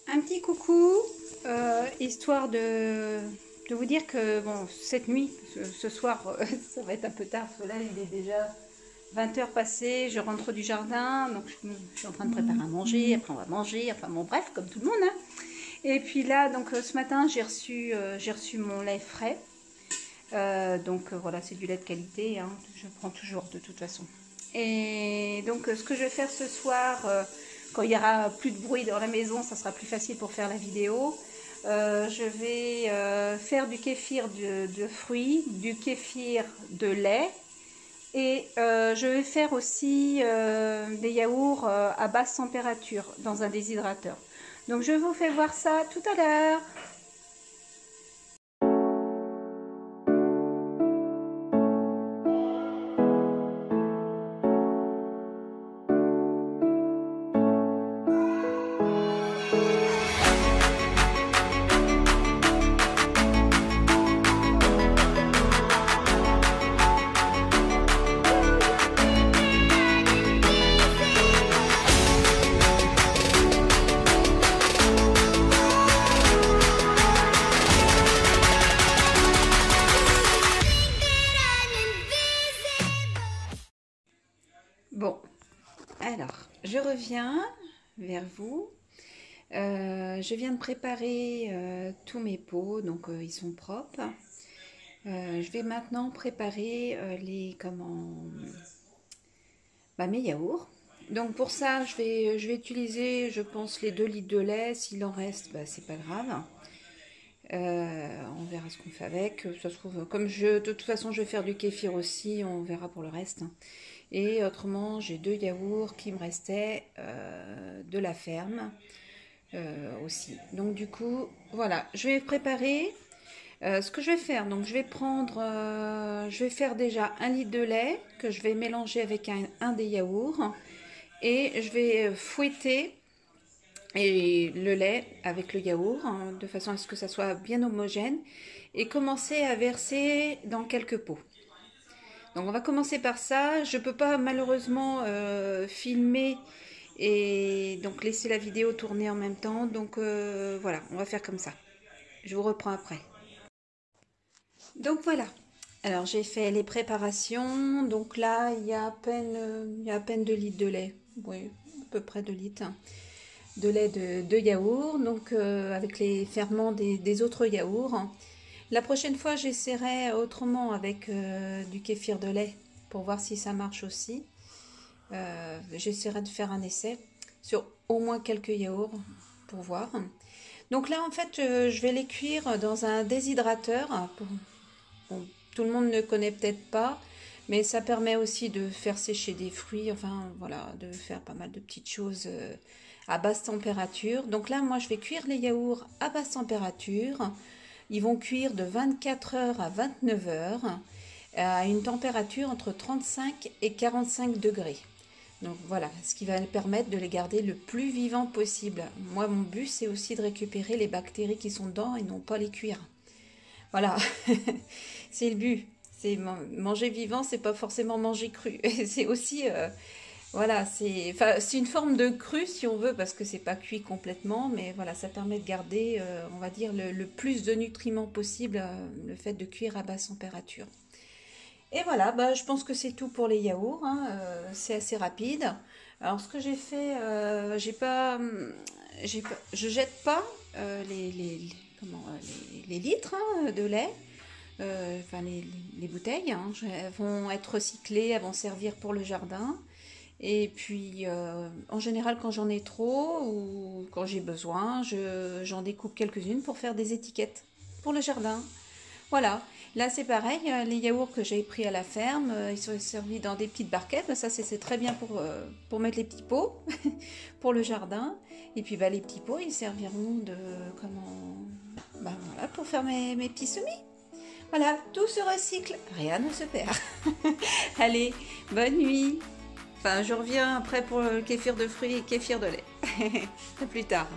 Un petit coucou, histoire de vous dire que bon, cette nuit, ce soir, ça va être un peu tard, parce que là il est déjà 20h passées, je rentre du jardin, donc je suis en train de préparer à manger, après on va manger, enfin bon bref, comme tout le monde. Hein. Et puis là, donc ce matin, j'ai reçu mon lait frais. Voilà, c'est du lait de qualité, hein, je prends toujours de toute façon. Et donc ce que je vais faire ce soir, quand il y aura plus de bruit dans la maison, ça sera plus facile pour faire la vidéo. Je vais faire du kéfir de fruits, du kéfir de lait et je vais faire aussi des yaourts à basse température dans un déshydrateur. Donc je vous fais voir ça tout à l'heure. Bon, alors, je reviens vers vous. Je viens de préparer tous mes pots, donc ils sont propres. Je vais maintenant préparer mes yaourts. Donc pour ça, je vais utiliser, je pense, les 2 litres de lait. S'il en reste, c'est pas grave. On verra ce qu'on fait avec. Ça se trouve, de toute façon, je vais faire du kéfir aussi, on verra pour le reste. Et autrement, j'ai 2 yaourts qui me restaient de la ferme aussi. Donc du coup, voilà, je vais préparer ce que je vais faire. Donc je vais faire déjà 1 litre de lait que je vais mélanger avec un des yaourts et je vais fouetter le lait avec le yaourt de façon à ce que ça soit bien homogène et commencer à verser dans quelques pots. Donc on va commencer par ça. Je ne peux pas malheureusement filmer et donc laisser la vidéo tourner en même temps. Donc voilà, on va faire comme ça. Je vous reprends après. Donc voilà. Alors j'ai fait les préparations. Donc là, il y a à peine 2 litres de lait. Oui, à peu près 2 litres. De lait de yaourt. Donc avec les ferments des autres yaourts. La prochaine fois, j'essaierai autrement avec du kéfir de lait pour voir si ça marche aussi. J'essaierai de faire un essai sur au moins quelques yaourts pour voir. Donc là, en fait, je vais les cuire dans un déshydrateur. Bon, tout le monde ne connaît peut-être pas, mais ça permet aussi de faire sécher des fruits. Enfin, voilà, de faire pas mal de petites choses à basse température. Donc là, moi, je vais cuire les yaourts à basse température. Ils vont cuire de 24 heures à 29 heures à une température entre 35 et 45 degrés. Donc voilà, ce qui va me permettre de les garder le plus vivants possible. Moi, mon but, c'est aussi de récupérer les bactéries qui sont dedans et non pas les cuire. Voilà, c'est le but. C'est manger vivant, c'est pas forcément manger cru. C'est aussi... Voilà, c'est une forme de cru si on veut, parce que c'est pas cuit complètement, mais voilà, ça permet de garder, on va dire, le plus de nutriments possible, le fait de cuire à basse température. Et voilà, je pense que c'est tout pour les yaourts, hein, c'est assez rapide. Alors ce que j'ai fait, je jette pas les litres de lait, les bouteilles, hein, elles vont être recyclées, elles vont servir pour le jardin. Et puis, en général, quand j'en ai trop ou quand j'ai besoin, j'en découpe quelques-unes pour faire des étiquettes pour le jardin. Voilà, là c'est pareil, les yaourts que j'ai pris à la ferme, ils sont servis dans des petites barquettes. Ça c'est très bien pour mettre les petits pots pour le jardin. Et puis les petits pots, ils serviront voilà, pour faire mes petits semis. Voilà, tout se recycle, rien ne se perd. Allez, bonne nuit. Enfin, je reviens après pour le kéfir de fruits et kéfir de lait. À plus tard.